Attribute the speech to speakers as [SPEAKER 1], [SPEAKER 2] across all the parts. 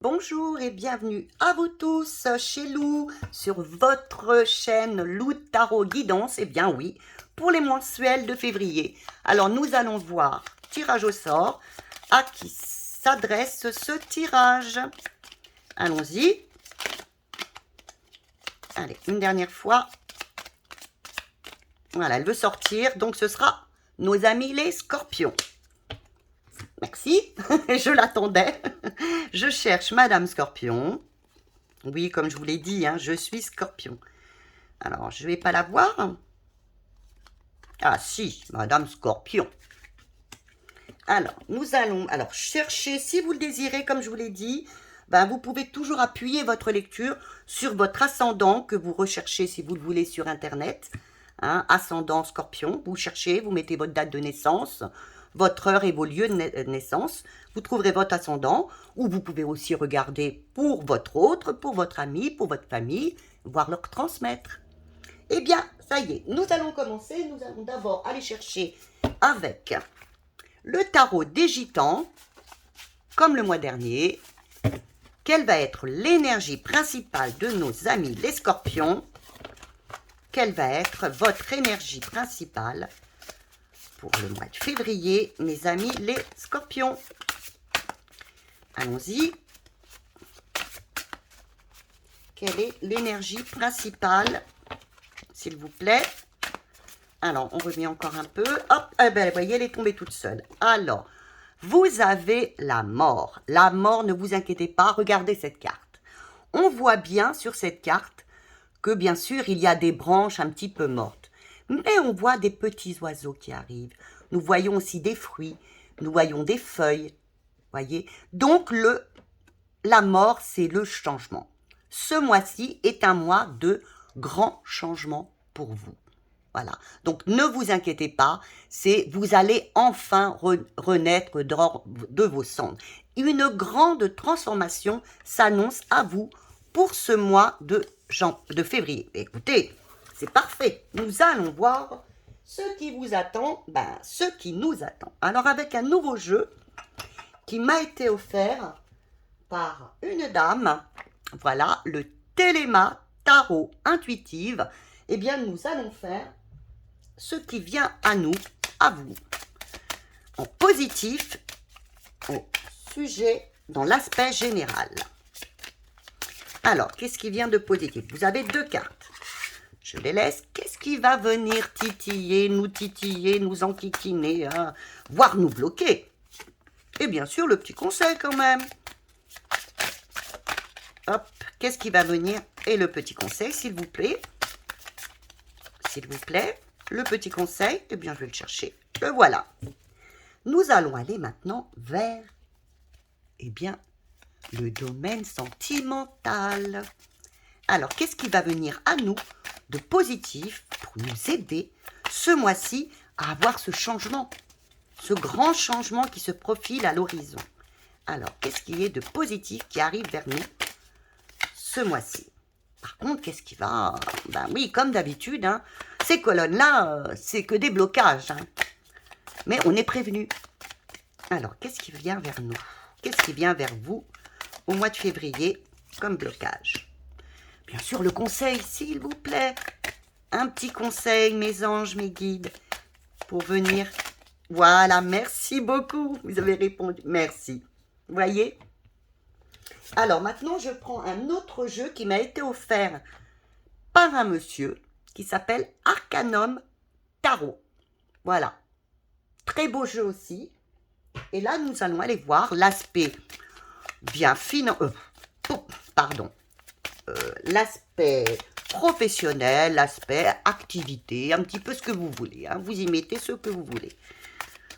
[SPEAKER 1] Bonjour et bienvenue à vous tous chez Lou sur votre chaîne Lou Tarot Guidance. Eh bien oui, pour les mensuels de février. Alors nous allons voir tirage au sort à qui s'adresse ce tirage. Allons-y. Allez, une dernière fois. Voilà, elle veut sortir, donc ce sera nos amis les scorpions. Merci, je l'attendais. Je cherche Madame Scorpion. Oui, comme je vous l'ai dit, hein, je suis Scorpion. Alors, je ne vais pas la voir. Ah si, Madame Scorpion. Alors, nous allons chercher, si vous le désirez, comme je vous l'ai dit, ben, vous pouvez toujours appuyer votre lecture sur votre ascendant que vous recherchez, si vous le voulez, sur Internet. Hein, ascendant Scorpion, vous cherchez, vous mettez votre date de naissance, votre heure et vos lieux de naissance, vous trouverez votre ascendant, ou vous pouvez aussi regarder pour votre autre, pour votre ami, pour votre famille, voire leur transmettre. Eh bien, ça y est, nous allons commencer. Nous allons d'abord aller chercher avec le tarot des gitans, comme le mois dernier. Quelle va être l'énergie principale de nos amis les scorpions? Quelle va être votre énergie principale pour le mois de février, mes amis les scorpions? Allons-y. Quelle est l'énergie principale, s'il vous plaît? Alors, on remet encore un peu. Hop, eh ben, vous voyez, elle est tombée toute seule. Alors, vous avez la mort. La mort, ne vous inquiétez pas, regardez cette carte. On voit bien sur cette carte que, bien sûr, il y a des branches un petit peu mortes. Mais on voit des petits oiseaux qui arrivent. Nous voyons aussi des fruits. Nous voyons des feuilles. Voyez? Donc, la mort, c'est le changement. Ce mois-ci est un mois de grand changement pour vous. Voilà. Donc, ne vous inquiétez pas, vous allez enfin renaître de vos cendres. Une grande transformation s'annonce à vous pour ce mois de février. Écoutez, c'est parfait. Nous allons voir ce qui vous attend, ce qui nous attend. Alors, avec un nouveau jeu qui m'a été offert par une dame, voilà, le Téléma Tarot Intuitive, eh bien, nous allons faire ce qui vient à nous, à vous, en positif, au sujet, dans l'aspect général. Alors, qu'est-ce qui vient de positif? Vous avez deux cartes. Je les laisse. Qu'est-ce qui va venir titiller, nous enquiquiner, hein, voire nous bloquer? Et bien sûr, le petit conseil quand même. Hop, qu'est-ce qui va venir? Et le petit conseil, s'il vous plaît. S'il vous plaît. Le petit conseil, eh bien, je vais le chercher. Le voilà. Nous allons aller maintenant vers, eh bien, le domaine sentimental. Alors, qu'est-ce qui va venir à nous de positif pour nous aider ce mois-ci à avoir ce changement, ce grand changement qui se profile à l'horizon? Alors, qu'est-ce qui est de positif qui arrive vers nous ce mois-ci? Par contre, qu'est-ce qui va... Ben oui, comme d'habitude, hein, ces colonnes-là, c'est que des blocages. Hein. Mais on est prévenu. Alors, qu'est-ce qui vient vers nous? Qu'est-ce qui vient vers vous au mois de février comme blocage? Bien sûr, le conseil, s'il vous plaît. Un petit conseil, mes anges, mes guides, pour venir... Voilà, merci beaucoup. Vous avez répondu. Merci. Vous voyez? Alors, maintenant, je prends un autre jeu qui m'a été offert par un monsieur qui s'appelle Arcanum Tarot. Voilà. Très beau jeu aussi. Et là, nous allons aller voir l'aspect bien l'aspect professionnel, l'aspect activité, un petit peu ce que vous voulez. Hein. Vous y mettez ce que vous voulez.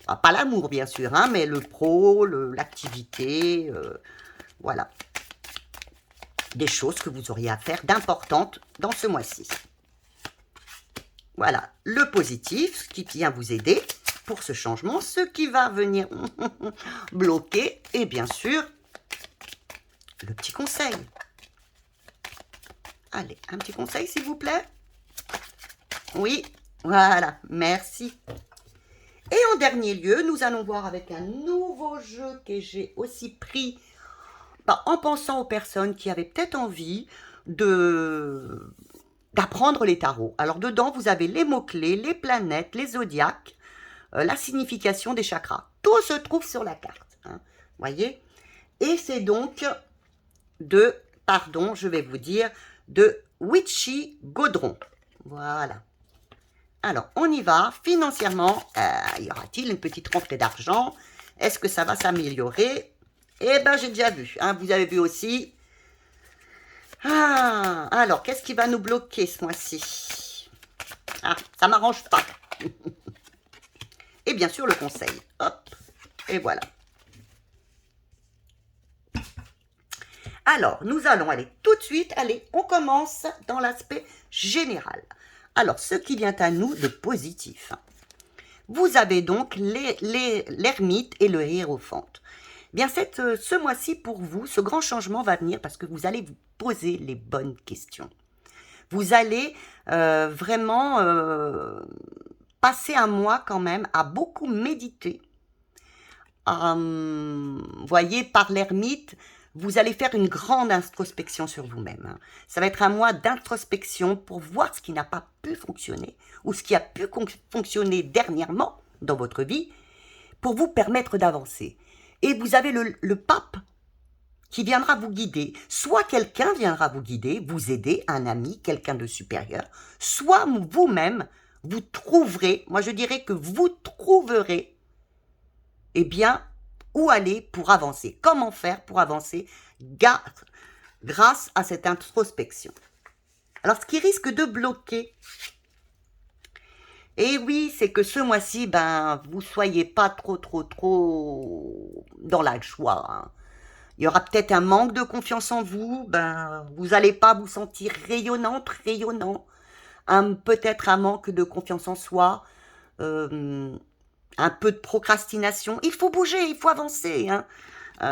[SPEAKER 1] Ah, pas l'amour, bien sûr, hein, mais le pro, l'activité, voilà. Des choses que vous auriez à faire d'importantes dans ce mois-ci. Voilà, le positif, ce qui vient vous aider pour ce changement, ce qui va venir bloquer, et bien sûr, le petit conseil. Allez, un petit conseil, s'il vous plaît. Oui, voilà, merci. Et en dernier lieu, nous allons voir avec un nouveau jeu que j'ai aussi pris pas, en pensant aux personnes qui avaient peut-être envie d'apprendre les tarots. Alors dedans, vous avez les mots-clés, les planètes, les zodiaques, la signification des chakras. Tout se trouve sur la carte. Hein, voyez? Et c'est donc pardon, je vais vous dire, de Witchy Gaudron. Voilà. Alors, on y va. Financièrement, y aura-t-il une petite rentrée d'argent? Est-ce que ça va s'améliorer? Eh bien, j'ai déjà vu. Hein, vous avez vu aussi. Ah, alors, qu'est-ce qui va nous bloquer ce mois-ci? Ah, ça m'arrange pas. Et bien sûr, le conseil. Hop, et voilà. Alors, nous allons aller tout de suite. Allez, on commence dans l'aspect général. Alors, ce qui vient à nous de positif. Vous avez donc l'ermite et le hiérophante. Bien, ce mois-ci, pour vous, ce grand changement va venir parce que vous allez vous poser les bonnes questions. Vous allez vraiment passer un mois quand même à beaucoup méditer. Voyez, par l'ermite, vous allez faire une grande introspection sur vous-même. Hein. Ça va être un mois d'introspection pour voir ce qui n'a pas pu fonctionner ou ce qui a pu fonctionner dernièrement dans votre vie pour vous permettre d'avancer. Et vous avez le pape qui viendra vous guider. Soit quelqu'un viendra vous guider, vous aider, un ami, quelqu'un de supérieur, soit vous-même, vous trouverez, moi je dirais que vous trouverez, eh bien, où aller pour avancer, comment faire pour avancer grâce à cette introspection. Alors, ce qui risque de bloquer, et oui, c'est que ce mois-ci, ben, vous soyez pas trop dans la joie. Hein. Il y aura peut-être un manque de confiance en vous, ben, vous n'allez pas vous sentir rayonnant. Peut-être un manque de confiance en soi, un peu de procrastination. Il faut bouger, il faut avancer. Hein.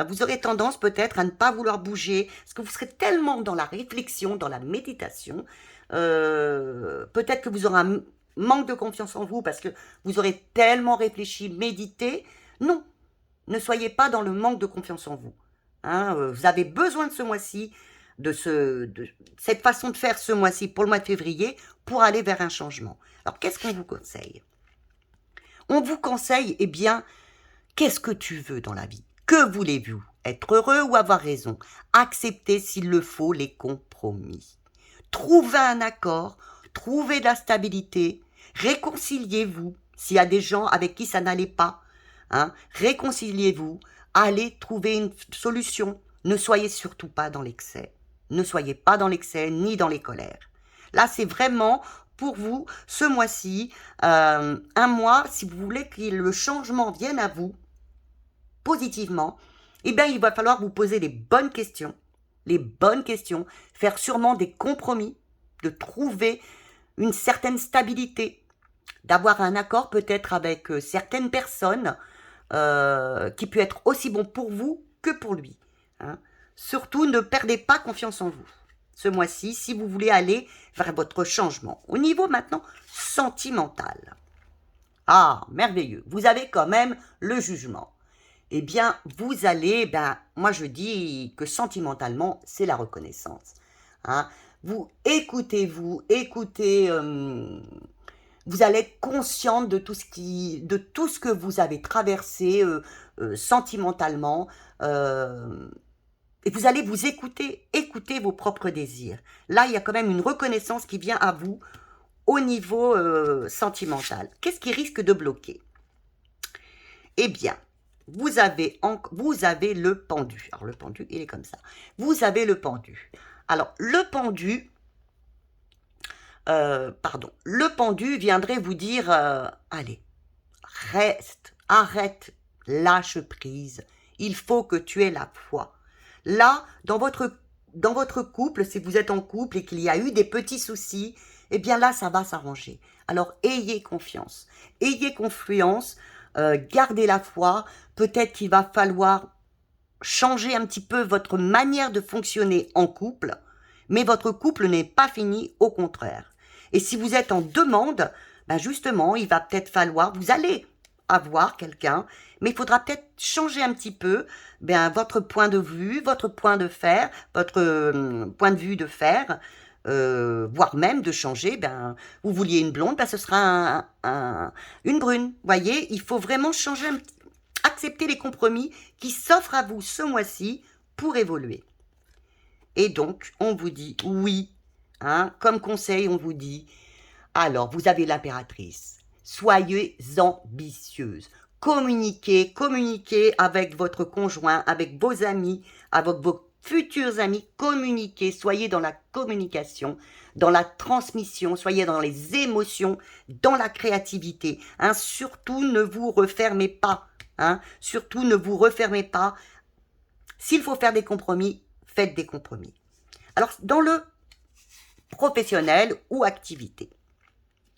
[SPEAKER 1] Vous aurez tendance peut-être à ne pas vouloir bouger, parce que vous serez tellement dans la réflexion, dans la méditation. Peut-être que vous aurez un manque de confiance en vous, parce que vous aurez tellement réfléchi, médité. Non, ne soyez pas dans le manque de confiance en vous. Hein, vous avez besoin de ce mois-ci, de cette façon de faire ce mois-ci pour le mois de février, pour aller vers un changement. Alors, qu'est-ce qu'on vous conseille? On vous conseille, eh bien, qu'est-ce que tu veux dans la vie? Que voulez-vous? Être heureux ou avoir raison? Accepter, s'il le faut, les compromis. Trouvez un accord, trouvez de la stabilité, réconciliez-vous. S'il y a des gens avec qui ça n'allait pas, hein, réconciliez-vous, allez trouver une solution. Ne soyez surtout pas dans l'excès. Ne soyez pas dans l'excès ni dans les colères. Là, c'est vraiment pour vous, ce mois-ci, un mois, si vous voulez que le changement vienne à vous, positivement, eh bien, il va falloir vous poser les bonnes questions, faire sûrement des compromis, de trouver une certaine stabilité, d'avoir un accord peut-être avec certaines personnes qui peut être aussi bon pour vous que pour lui. Hein. Surtout, ne perdez pas confiance en vous. Ce mois-ci, si vous voulez aller vers votre changement. Au niveau maintenant sentimental. Ah, merveilleux. Vous avez quand même le jugement. Eh bien, vous allez, moi je dis que sentimentalement, c'est la reconnaissance. Hein. Vous écoutez, vous allez être consciente de tout ce que vous avez traversé sentimentalement. Et vous allez vous écouter vos propres désirs. Là, il y a quand même une reconnaissance qui vient à vous au niveau sentimental. Qu'est-ce qui risque de bloquer? Eh bien, vous avez le pendu. Alors, le pendu, il est comme ça. Vous avez le pendu. Alors, le pendu viendrait vous dire, allez, reste, arrête, lâche prise. Il faut que tu aies la foi. Là, dans votre couple, si vous êtes en couple et qu'il y a eu des petits soucis, eh bien là, ça va s'arranger. Alors, ayez confiance. Gardez la foi. Peut-être qu'il va falloir changer un petit peu votre manière de fonctionner en couple, mais votre couple n'est pas fini, au contraire. Et si vous êtes en demande, justement, il va peut-être falloir, vous allez avoir quelqu'un, mais il faudra peut-être changer un petit peu votre point de vue, votre point de faire, votre point de vue de faire, voire même de changer. Vous vouliez une blonde, ce sera une brune. Voyez, il faut vraiment changer, accepter les compromis qui s'offrent à vous ce mois-ci pour évoluer. Et donc, on vous dit oui, hein, comme conseil, on vous dit, alors, vous avez l'impératrice. Soyez ambitieuse. Communiquez, communiquez avec votre conjoint, avec vos amis, avec vos futurs amis. Communiquez, soyez dans la communication, dans la transmission, soyez dans les émotions, dans la créativité. Hein, surtout, ne vous refermez pas. Hein, surtout, ne vous refermez pas. S'il faut faire des compromis, faites des compromis. Alors, dans le professionnel ou activité,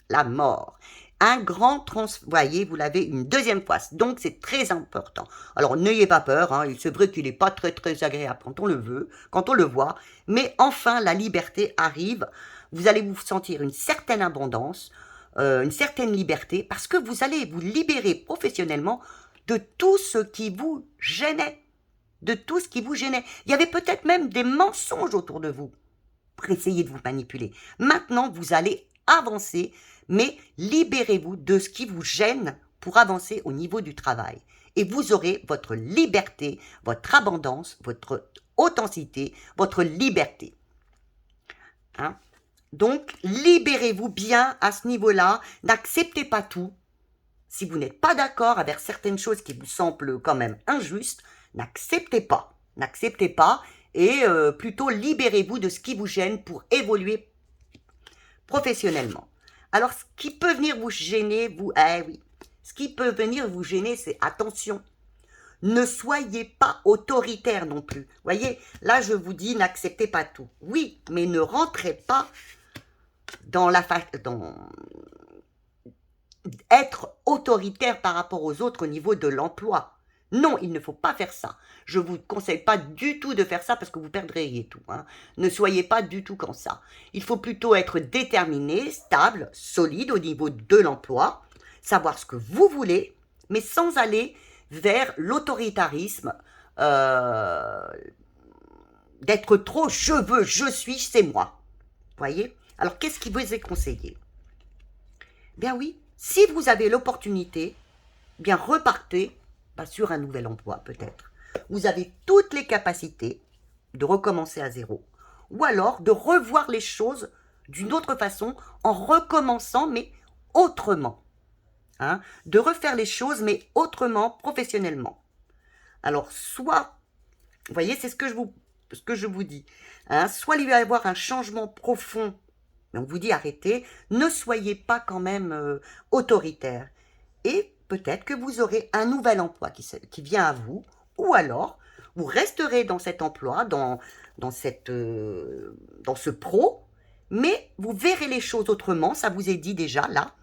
[SPEAKER 1] la mort. Un grand voyez, vous l'avez une deuxième fois, donc c'est très important. Alors n'ayez pas peur, hein, c'est vrai qu'il n'est pas très agréable quand on le veut, quand on le voit, mais enfin la liberté arrive, vous allez vous sentir une certaine abondance, une certaine liberté, parce que vous allez vous libérer professionnellement de tout ce qui vous gênait, de tout ce qui vous gênait. Il y avait peut-être même des mensonges autour de vous pour essayer de vous manipuler. Maintenant, vous allez avancer, mais libérez-vous de ce qui vous gêne pour avancer au niveau du travail. Et vous aurez votre liberté, votre abondance, votre authenticité, votre liberté. Hein? Donc, libérez-vous bien à ce niveau-là. N'acceptez pas tout. Si vous n'êtes pas d'accord avec certaines choses qui vous semblent quand même injustes, n'acceptez pas. N'acceptez pas et plutôt libérez-vous de ce qui vous gêne pour évoluer professionnellement. Alors, ce qui peut venir vous gêner, ce qui peut venir vous gêner, c'est attention. Ne soyez pas autoritaire non plus. Voyez, là, je vous dis, n'acceptez pas tout. Oui, mais ne rentrez pas dans être autoritaire par rapport aux autres au niveau de l'emploi. Non, il ne faut pas faire ça. Je ne vous conseille pas du tout de faire ça parce que vous perdriez tout. Hein. Ne soyez pas du tout comme ça. Il faut plutôt être déterminé, stable, solide au niveau de l'emploi, savoir ce que vous voulez, mais sans aller vers l'autoritarisme, d'être trop « je veux, je suis, c'est moi ». Voyez? Alors, qu'est-ce qui vous est conseillé? Bien oui, si vous avez l'opportunité, bien repartez sur un nouvel emploi peut-être. Vous avez toutes les capacités de recommencer à zéro. Ou alors de revoir les choses d'une autre façon en recommençant mais autrement. Hein? De refaire les choses mais autrement, professionnellement. Alors soit, vous voyez, c'est ce que je vous dis. Hein? Soit il va y avoir un changement profond, mais on vous dit arrêtez, ne soyez pas quand même autoritaire. Et peut-être que vous aurez un nouvel emploi qui vient à vous, ou alors vous resterez dans cet emploi, dans ce pro, mais vous verrez les choses autrement, ça vous est dit déjà là,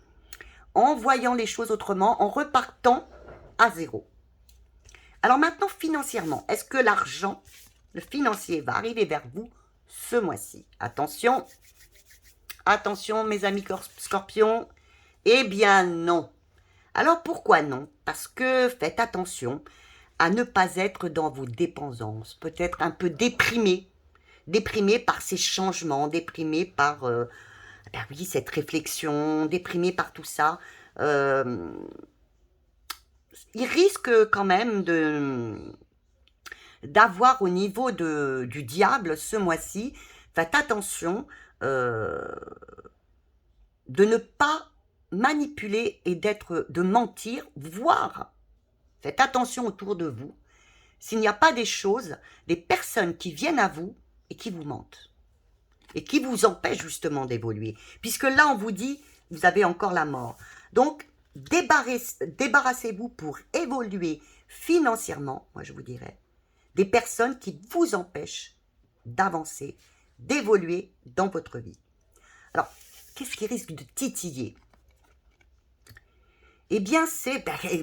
[SPEAKER 1] en voyant les choses autrement, en repartant à zéro. Alors maintenant, financièrement, est-ce que l'argent, le financier, va arriver vers vous ce mois-ci? Attention, attention mes amis scorpions, eh bien non. Alors pourquoi non? Parce que faites attention à ne pas être dans vos dépendances, peut-être un peu déprimé par ces changements, déprimé par cette réflexion, déprimé par tout ça. Il risque quand même d'avoir au niveau du diable ce mois-ci, faites attention de ne pas manipuler et de mentir, voire, faites attention autour de vous, s'il n'y a pas des personnes qui viennent à vous et qui vous mentent, et qui vous empêchent justement d'évoluer. Puisque là, on vous dit, vous avez encore la mort. Donc, débarrassez-vous pour évoluer financièrement, moi je vous dirais, des personnes qui vous empêchent d'avancer, d'évoluer dans votre vie. Alors, qu'est-ce qui risque de titiller? Eh bien,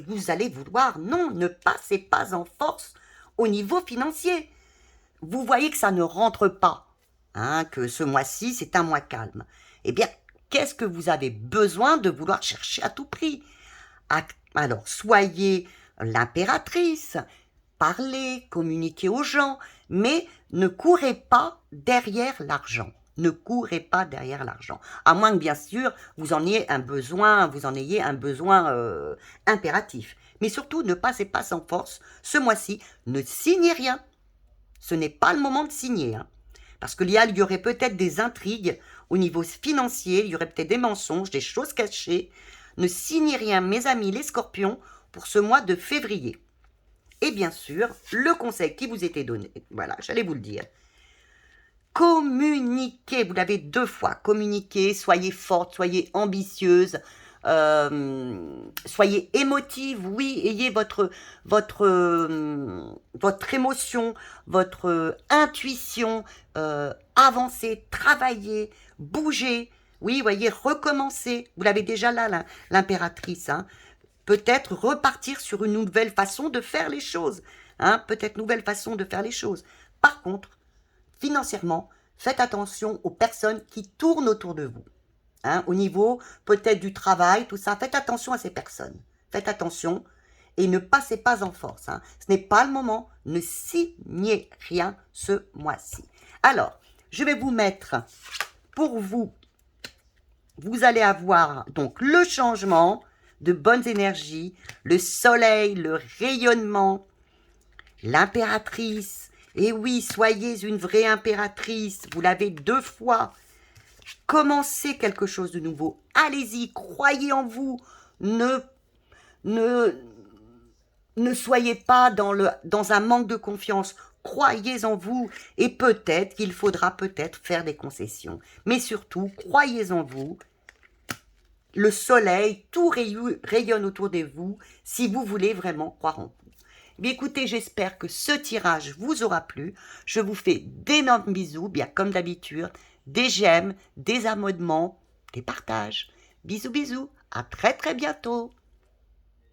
[SPEAKER 1] vous allez vouloir, non, ne passez pas en force au niveau financier. Vous voyez que ça ne rentre pas, hein, que ce mois-ci, c'est un mois calme. Eh bien, qu'est-ce que vous avez besoin de vouloir chercher à tout prix? Alors, soyez l'impératrice, parlez, communiquez aux gens, mais ne courez pas derrière l'argent. Ne courez pas derrière l'argent. À moins que, bien sûr, vous en ayez un besoin, impératif. Mais surtout, ne passez pas sans force. Ce mois-ci, ne signez rien. Ce n'est pas le moment de signer. Hein. Parce qu'il y aurait peut-être des intrigues au niveau financier, il y aurait peut-être des mensonges, des choses cachées. Ne signez rien, mes amis les scorpions, pour ce mois de février. Et bien sûr, le conseil qui vous était donné, voilà, j'allais vous le dire. Communiquez, vous l'avez 2 fois, communiquez, soyez forte, soyez ambitieuse, soyez émotive, oui, ayez votre émotion, votre intuition, avancez, travaillez, bougez, oui, voyez, recommencez, vous l'avez déjà là, l'impératrice, hein. Peut-être repartir sur une nouvelle façon de faire les choses, hein, peut-être nouvelle façon de faire les choses. Par contre, financièrement, faites attention aux personnes qui tournent autour de vous. Hein, au niveau peut-être du travail, tout ça, faites attention à ces personnes. Faites attention et ne passez pas en force. Hein. Ce n'est pas le moment, ne signez rien ce mois-ci. Alors, je vais vous mettre, pour vous, vous allez avoir donc le changement de bonnes énergies, le soleil, le rayonnement, l'impératrice. Et oui, soyez une vraie impératrice, vous l'avez 2 fois. Commencez quelque chose de nouveau. Allez-y, croyez en vous. Ne soyez pas dans un manque de confiance. Croyez en vous. Et peut-être qu'il faudra faire des concessions. Mais surtout, croyez en vous. Le soleil, tout rayonne autour de vous si vous voulez vraiment croire en vous. Bien, écoutez, j'espère que ce tirage vous aura plu. Je vous fais d'énormes bisous, bien comme d'habitude. Des j'aime, des abonnements, des partages. Bisous, bisous. À très, très bientôt.